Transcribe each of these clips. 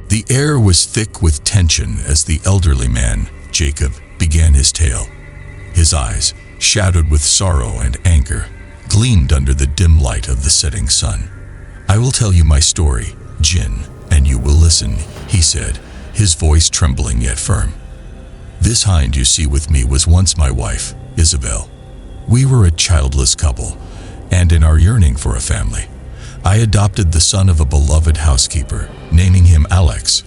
The air was thick with tension as the elderly man, Jacob, began his tale. His eyes, shadowed with sorrow and anger, gleamed under the dim light of the setting sun. "I will tell you my story, Jinn, and you will listen," he said, his voice trembling yet firm. "This hind you see with me was once my wife, Isabel. We were a childless couple, and in our yearning for a family, I adopted the son of a beloved housekeeper, naming him Alex.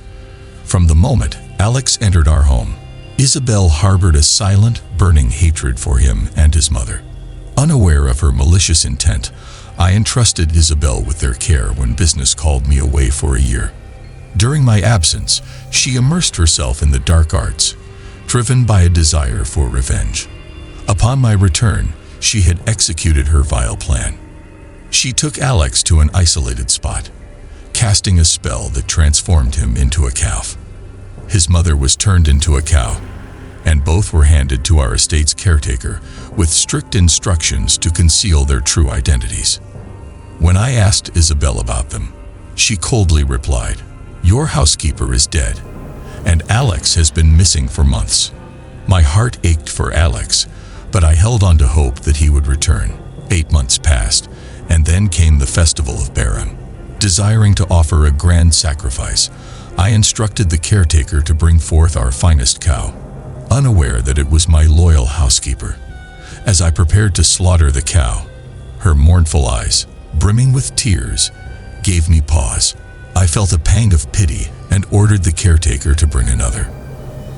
From the moment Alex entered our home, Isabel harbored a silent, burning hatred for him and his mother. Unaware of her malicious intent, I entrusted Isabel with their care when business called me away for a year. During my absence, she immersed herself in the dark arts, driven by a desire for revenge. Upon my return, she had executed her vile plan. She took Alex to an isolated spot, casting a spell that transformed him into a calf. His mother was turned into a cow, and both were handed to our estate's caretaker with strict instructions to conceal their true identities. When I asked Isabel about them, she coldly replied, "Your housekeeper is dead, and Alex has been missing for months." My heart ached for Alex, but I held on to hope that he would return. 8 months passed, and then came the festival of Baram. Desiring to offer a grand sacrifice, I instructed the caretaker to bring forth our finest cow, unaware that it was my loyal housekeeper. As I prepared to slaughter the cow, her mournful eyes, brimming with tears, gave me pause. I felt a pang of pity and ordered the caretaker to bring another.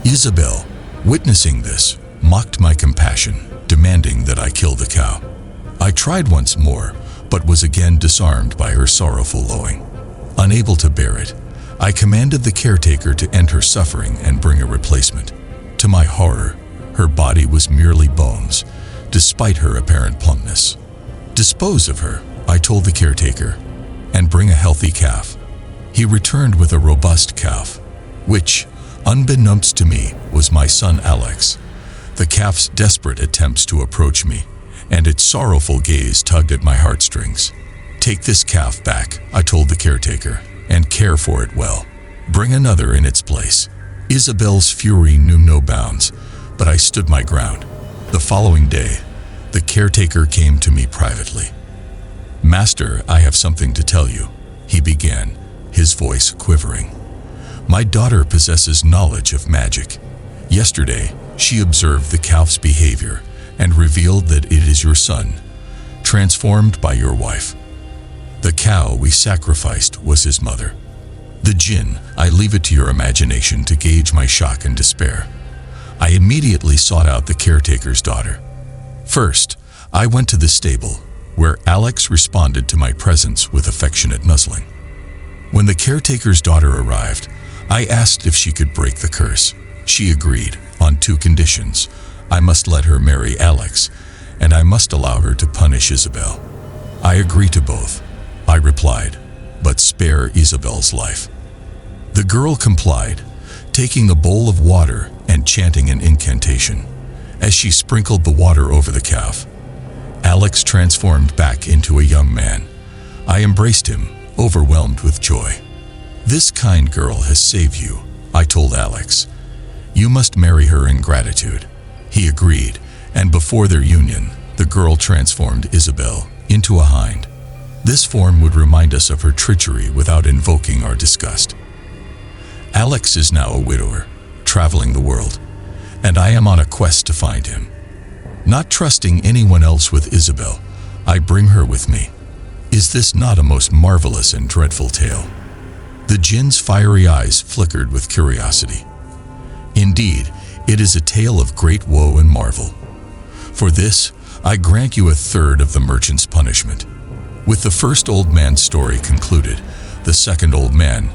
Isabel, witnessing this, mocked my compassion, demanding that I kill the cow. I tried once more, but was again disarmed by her sorrowful lowing. Unable to bear it, I commanded the caretaker to end her suffering and bring a replacement. To my horror, her body was merely bones, despite her apparent plumpness. "Dispose of her," I told the caretaker, "and bring a healthy calf." He returned with a robust calf, which, unbeknownst to me, was my son Alex. The calf's desperate attempts to approach me, and its sorrowful gaze tugged at my heartstrings. "Take this calf back," I told the caretaker, "and care for it well. Bring another in its place." Isabel's fury knew no bounds, but I stood my ground. The following day, the caretaker came to me privately. "Master, I have something to tell you," he began, his voice quivering. "My daughter possesses knowledge of magic. Yesterday, she observed the calf's behavior and revealed that it is your son, transformed by your wife. The cow we sacrificed was his mother. The jinn, I leave it to your imagination to gauge my shock and despair. I immediately sought out the caretaker's daughter. First, I went to the stable, where Alex responded to my presence with affectionate nuzzling. When the caretaker's daughter arrived, I asked if she could break the curse. She agreed, on 2 conditions. I must let her marry Alex, and I must allow her to punish Isabel. "I agree to both," I replied, "but spare Isabel's life." The girl complied, taking a bowl of water and chanting an incantation. As she sprinkled the water over the calf, Alex transformed back into a young man. I embraced him, overwhelmed with joy. "This kind girl has saved you," I told Alex. "You must marry her in gratitude." He agreed, and before their union, the girl transformed Isabel into a hind. This form would remind us of her treachery without invoking our disgust. Alex is now a widower, traveling the world, and I am on a quest to find him. Not trusting anyone else with Isabel, I bring her with me. Is this not a most marvelous and dreadful tale? The jinn's fiery eyes flickered with curiosity. Indeed, it is a tale of great woe and marvel. For this, I grant you 1/3 of the merchant's punishment. With the first old man's story concluded, the second old man,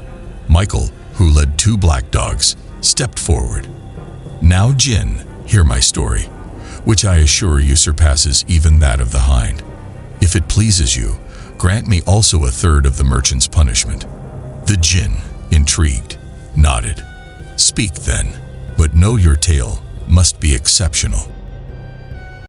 Michael, who led 2 black dogs, stepped forward. "Now, Jinn, hear my story, which I assure you surpasses even that of the hind. If it pleases you, grant me also 1/3 of the merchant's punishment." The jinn, intrigued, nodded. "Speak then, but know your tale must be exceptional."